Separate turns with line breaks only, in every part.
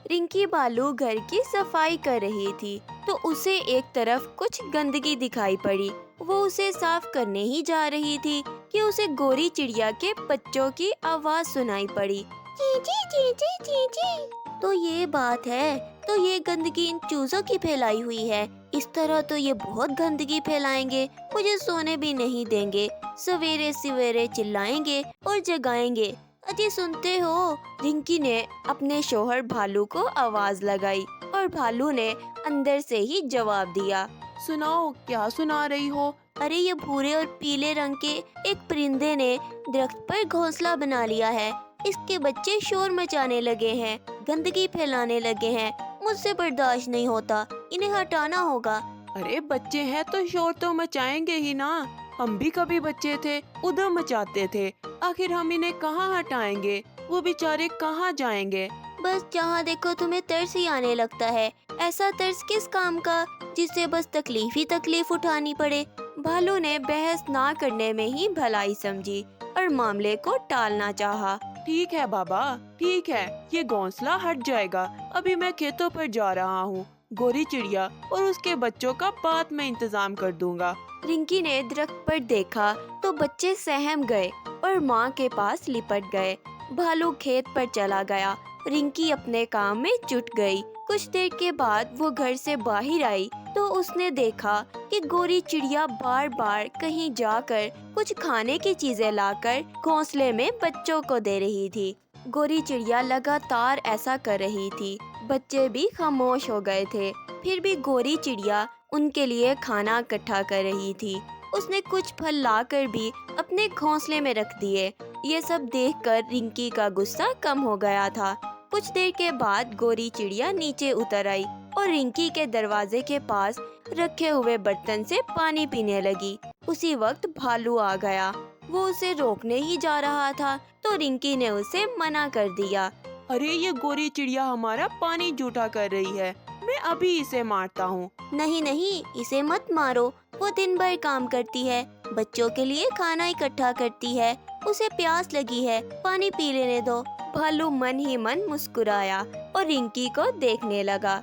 रिंकी भालू घर की सफाई कर रही थी तो उसे एक तरफ कुछ गंदगी दिखाई पड़ी। वो उसे साफ करने ही जा रही थी कि उसे गोरी चिड़िया के बच्चों की आवाज सुनाई पड़ी। चींची चींची चींची। तो ये बात है, तो ये गंदगी इन चूजों की फैलाई हुई है। इस तरह तो ये बहुत गंदगी फैलाएंगे, मुझे सोने भी नहीं देंगे, सवेरे सवेरे चिल्लाएंगे और जगाएंगे। अजी सुनते हो? रिंकी ने अपने शोहर भालू को आवाज लगाई और भालू ने अंदर से ही जवाब दिया।
सुनाओ, क्या सुना रही हो?
अरे ये भूरे और पीले रंग के एक परिंदे ने दरख्त पर घोंसला बना लिया है। इसके बच्चे शोर मचाने लगे हैं, गंदगी फैलाने लगे हैं। मुझसे बर्दाश्त नहीं होता, इन्हें हटाना होगा।
अरे बच्चे हैं तो शोर तो मचाएंगे ही ना। हम भी कभी बच्चे थे, उधर मचाते थे। आखिर हम इन्हें कहाँ हटाएंगे? वो बेचारे कहाँ जाएंगे?
बस जहाँ देखो तुम्हें तरस ही आने लगता है। ऐसा तरस किस काम का जिससे बस तकलीफ ही तकलीफ उठानी पड़े। भालू ने बहस ना करने में ही भलाई समझी और मामले को टालना चाहा।
ठीक है बाबा, ठीक है, ये घोंसला हट जाएगा। अभी मैं खेतों पर जा रहा हूँ। गोरी चिड़िया और उसके बच्चों का बाद में इंतजाम कर दूंगा।
रिंकी ने दरख्त पर देखा तो बच्चे सहम गए और माँ के पास लिपट गए। भालू खेत पर चला गया। रिंकी अपने काम में जुट गई। कुछ देर के बाद वो घर से बाहर आई तो उसने देखा कि गोरी चिड़िया बार बार कहीं जाकर कुछ खाने की चीजें लाकर घोंसले में बच्चों को दे रही थी। गोरी चिड़िया लगातार ऐसा कर रही थी। बच्चे भी खामोश हो गए थे। फिर भी गोरी चिड़िया उनके लिए खाना इकट्ठा कर रही थी। उसने कुछ फल लाकर भी अपने घोंसले में रख दिए। ये सब देखकर रिंकी का गुस्सा कम हो गया था। कुछ देर के बाद गोरी चिड़िया नीचे उतर आई और रिंकी के दरवाजे के पास रखे हुए बर्तन से पानी पीने लगी। उसी वक्त भालू आ गया। वो उसे रोकने ही जा रहा था तो रिंकी ने उसे मना कर दिया।
अरे ये गोरी चिड़िया हमारा पानी जूठा कर रही है, मैं अभी इसे मारता हूँ।
नहीं नहीं, इसे मत मारो। वो दिन भर काम करती है, बच्चों के लिए खाना इकट्ठा करती है, उसे प्यास लगी है, पानी पी लेने दो। भालू मन ही मन मुस्कुराया और रिंकी को देखने लगा।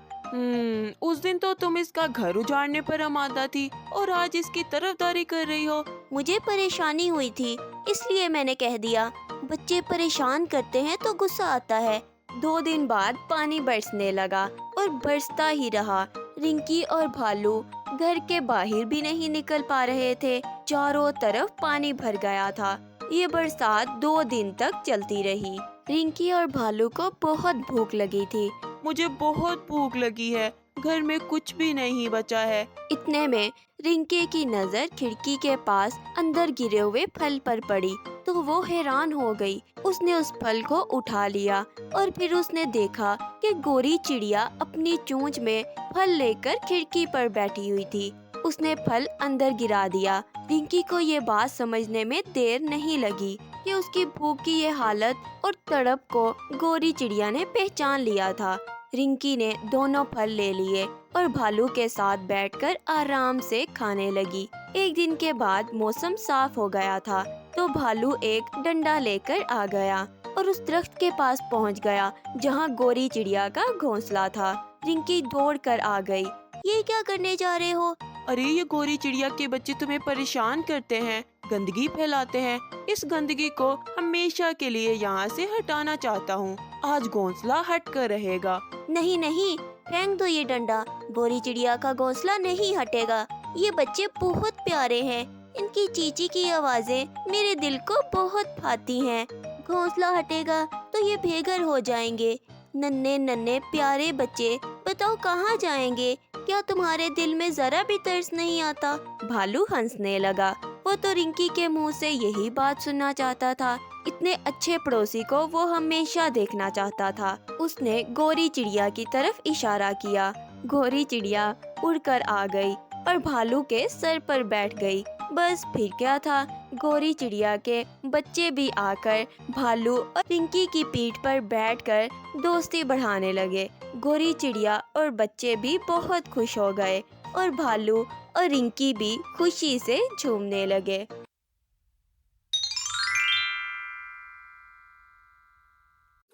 उस दिन तो तुम इसका घर उजाड़ने पर आमादा थी और आज इसकी तरफदारी कर रही हो।
मुझे परेशानी हुई थी इसलिए मैंने कह दिया। बच्चे परेशान करते हैं तो गुस्सा आता है। 2 दिन बाद पानी बरसने लगा और बरसता ही रहा। रिंकी और भालू घर के बाहर भी नहीं निकल पा रहे थे। चारों तरफ पानी भर गया था। ये बरसात 2 दिन तक चलती रही। रिंकी और भालू को बहुत भूख लगी थी।
मुझे बहुत भूख लगी है, घर में कुछ भी नहीं बचा है।
इतने में रिंकी की नजर खिड़की के पास अंदर गिरे हुए फल पर पड़ी तो वो हैरान हो गई। उसने उस फल को उठा लिया और फिर उसने देखा कि गोरी चिड़िया अपनी चोंच में फल लेकर खिड़की पर बैठी हुई थी। उसने फल अंदर गिरा दिया। रिंकी को ये बात समझने में देर नहीं लगी कि उसकी भूख की ये हालत और तड़प को गोरी चिड़िया ने पहचान लिया था। रिंकी ने दोनों फल ले लिए और भालू के साथ बैठकर आराम से खाने लगी। एक दिन के बाद मौसम साफ हो गया था तो भालू एक डंडा लेकर आ गया और उस दरख्त के पास पहुंच गया जहां गोरी चिड़िया का घोंसला था। रिंकी दौड़कर आ गई। ये क्या करने जा रहे हो?
अरे ये गोरी चिड़िया के बच्चे तुम्हें परेशान करते हैं, गंदगी फैलाते हैं। इस गंदगी को हमेशा के लिए यहाँ से हटाना चाहता हूँ। आज घोंसला हट कर रहेगा।
नहीं नहीं, फेंक दो ये डंडा। गोरी चिड़िया का घोंसला नहीं हटेगा। ये बच्चे बहुत प्यारे हैं। इनकी चींची की आवाजें मेरे दिल को बहुत भाती हैं। घोंसला हटेगा तो ये बेघर हो जाएंगे। नन्हे नन्हे प्यारे बच्चे, बताओ कहाँ जाएंगे? क्या तुम्हारे दिल में जरा भी तरस नहीं आता? भालू हंसने लगा। वो तो रिंकी के मुंह से यही बात सुनना चाहता था। इतने अच्छे पड़ोसी को वो हमेशा देखना चाहता था। उसने गोरी चिड़िया की तरफ इशारा किया। गोरी चिड़िया उड़कर आ गई और भालू के सर पर बैठ गई। बस फिर क्या था, गोरी चिड़िया के बच्चे भी आकर भालू और रिंकी की पीठ पर बैठकर दोस्ती बढ़ाने लगे। गोरी चिड़िया और बच्चे भी बहुत खुश हो गए और भालू और रिंकी भी खुशी से झूमने लगे।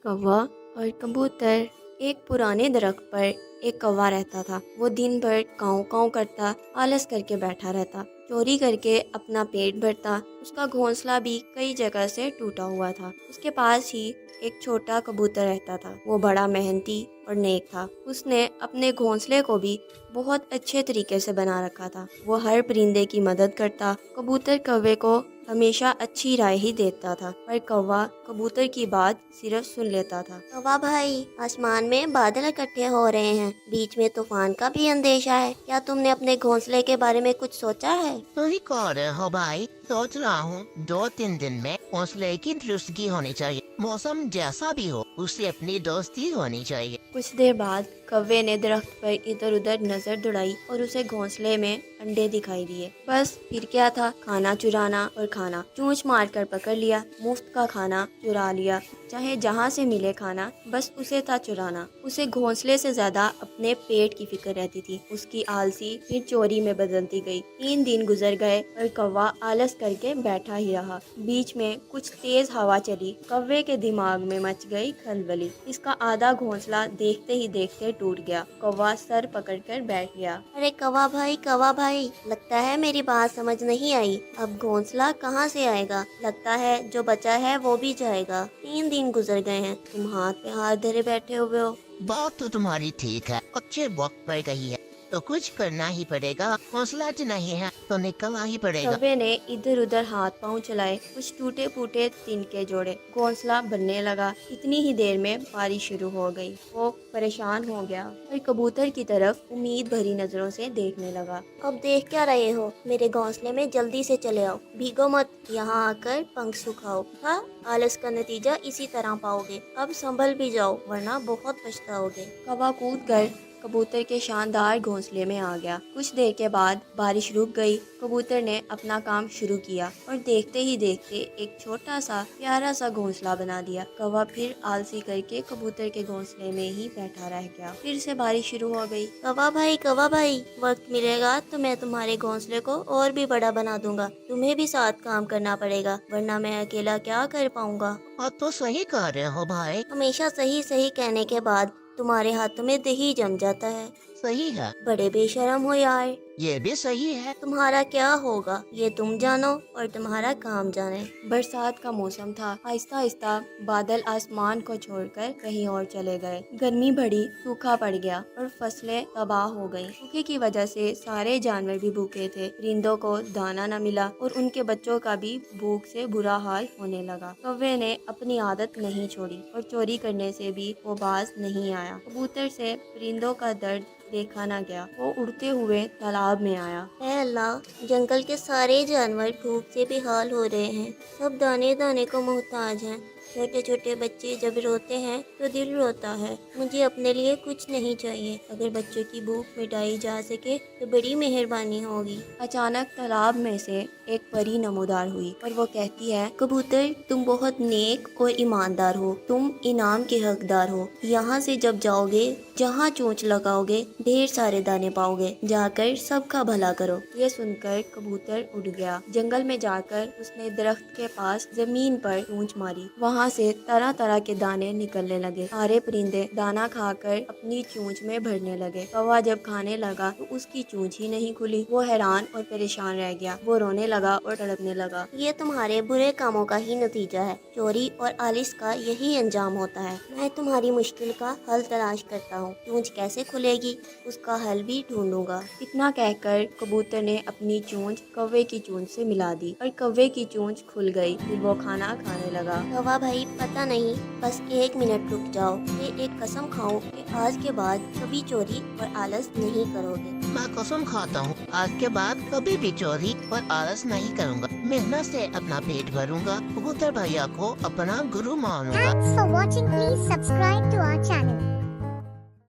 कौवा और कबूतर। एक पुराने दरख्त पर एक कौवा रहता था। वो दिन भर काऊ काऊ करता, आलस करके बैठा रहता, चोरी करके अपना पेट भरता। उसका घोंसला भी कई जगह से टूटा हुआ था। उसके पास ही एक छोटा कबूतर रहता था। वो बड़ा मेहनती और नेक था। उसने अपने घोंसले को भी बहुत अच्छे तरीके से बना रखा था। वो हर परिंदे की मदद करता। कबूतर कौवे को हमेशा अच्छी राय ही देता था, पर कौवा कबूतर की बात सिर्फ सुन लेता था। कौवा भाई, आसमान में बादल इकट्ठे हो रहे हैं, बीच में तूफान का भी अंदेशा है। क्या तुमने अपने घोंसले के बारे में कुछ सोचा है?
सही कह रहे हो भाई, सोच रहा हूँ 2-3 दिन में घोंसले की दुरुस्तगी होनी चाहिए। मौसम जैसा भी हो, उससे अपनी दोस्ती होनी चाहिए।
कुछ देर बाद कौवे ने दरख्त पर इधर उधर नजर दौड़ाई और उसे घोंसले में अंडे दिखाई दिए। बस फिर क्या था, खाना चुराना और खाना। चूंच मार कर पकड़ लिया, मुफ्त का खाना चुरा लिया। चाहे जहाँ से मिले खाना, बस उसे था चुराना। उसे घोंसले से ज्यादा अपने पेट की फिक्र रहती थी। उसकी आलसी फिर चोरी में बदलती गई। 3 दिन गुजर गए और कौवा आलस करके बैठा ही रहा। बीच में कुछ तेज हवा चली। कौवे के दिमाग में मच गई खलबली। इसका आधा घोंसला देखते ही देखते टूट गया। कौवा सर पकड़कर बैठ गया। अरे कौवा भाई, लगता है मेरी बात समझ नहीं आई। अब घोंसला कहाँ से आएगा? लगता है जो बचा है वो भी जाएगा। 3 दिन गुजर गए हैं, तुम हाथ पे हाथ धरे बैठे हुए हो।
बात तो तुम्हारी ठीक है, अच्छे वक्त पर गई है, तो कुछ करना ही पड़ेगा। हौसला तो नहीं है तो निकलना ही पड़ेगा।
कौवे ने इधर उधर हाथ पांव चलाए, कुछ टूटे फूटे तिनके जोड़े। घोंसला बनने लगा। इतनी ही देर में बारिश शुरू हो गई। वो परेशान हो गया और कबूतर की तरफ उम्मीद भरी नजरों से देखने लगा। अब देख क्या रहे हो? मेरे घोंसले में जल्दी से चले आओ, भीगो मत। यहाँ आकर पंख सुखाओ। हाँ, आलस का नतीजा इसी तरह पाओगे। अब संभल भी जाओ, वरना बहुत पछताओगे। कौवा कूद कर कबूतर के शानदार घोंसले में आ गया। कुछ देर के बाद बारिश रुक गई। कबूतर ने अपना काम शुरू किया और देखते ही देखते एक छोटा सा प्यारा सा घोंसला बना दिया। कौवा फिर आलसी करके कबूतर के घोंसले में ही बैठा रह गया। फिर से बारिश शुरू हो गई। कौवा भाई, वक्त मिलेगा तो मैं तुम्हारे घोंसले को और भी बड़ा बना दूंगा। तुम्हें भी साथ काम करना पड़ेगा, वरना मैं अकेला क्या कर पाऊंगा।
और तो सही कह रहे हो भाई।
हमेशा सही सही कहने के बाद तुम्हारे हाथों में दही जम जाता है।
सही है,
बड़े बेशरम हो यार।
ये भी सही है।
तुम्हारा क्या होगा ये तुम जानो और तुम्हारा काम जाने। बरसात का मौसम था। आहिस्ता आहिस्ता बादल आसमान को छोड़कर कहीं और चले गए। गर्मी बढ़ी, सूखा पड़ गया और फसलें तबाह हो गईं। सूखे की वजह से सारे जानवर भी भूखे थे। परिंदों को दाना न मिला और उनके बच्चों का भी भूख से बुरा हाल होने लगा। कौवे ने अपनी आदत नहीं छोड़ी और चोरी करने से भी वो बाज नहीं आया। कबूतर से परिंदों का दर्द देखा न गया। वो उड़ते हुए तालाब में आया। ऐ अल्लाह, जंगल के सारे जानवर भूख से बेहाल हो रहे हैं। सब दाने दाने को मोहताज हैं। छोटे छोटे बच्चे जब रोते हैं तो दिल रोता है। मुझे अपने लिए कुछ नहीं चाहिए। अगर बच्चों की भूख मिटाई जा सके तो बड़ी मेहरबानी होगी। अचानक तालाब में से एक परी नमोदार हुई और वो कहती है, कबूतर, तुम बहुत नेक और ईमानदार हो। तुम इनाम के हकदार हो। यहाँ से जब जाओगे, जहाँ चोंच लगाओगे, ढेर सारे दाने पाओगे। जाकर सबका भला करो। ये सुनकर कबूतर उड़ गया। जंगल में जाकर उसने दरख्त के पास जमीन पर चोंच मारी। वहाँ से तरह तरह के दाने निकलने लगे। सारे परिंदे दाना खाकर अपनी चोंच में भरने लगे। कौवा जब खाने लगा तो उसकी चोंच ही नहीं खुली। वो हैरान और परेशान रह गया। वो रोने लगा और तड़पने लगा। ये तुम्हारे बुरे कामों का ही नतीजा है। चोरी और आलिस का यही अंजाम होता है। मैं तुम्हारी मुश्किल का हल तलाश करता हूँ। चोंच कैसे खुलेगी उसका हल भी ढूंढूंगा। इतना कहकर कबूतर ने अपनी चोंच कौवे की चोंच से मिला दी और कौवे की चोंच खुल गई। फिर वो खाना खाने लगा। कौवा भाई, पता नहीं, बस 1 मिनट रुक जाओ। मैं एक कसम खाऊं कि आज के बाद कभी चोरी और आलस नहीं करोगे।
मैं कसम खाता हूँ, आज के बाद कभी भी चोरी और आलस नहीं करूँगा। मेहनत से अपना पेट भरूंगा। कबूतर भैया को अपना गुरु मानूंगा।
Thanks for watching. Please subscribe to our channel.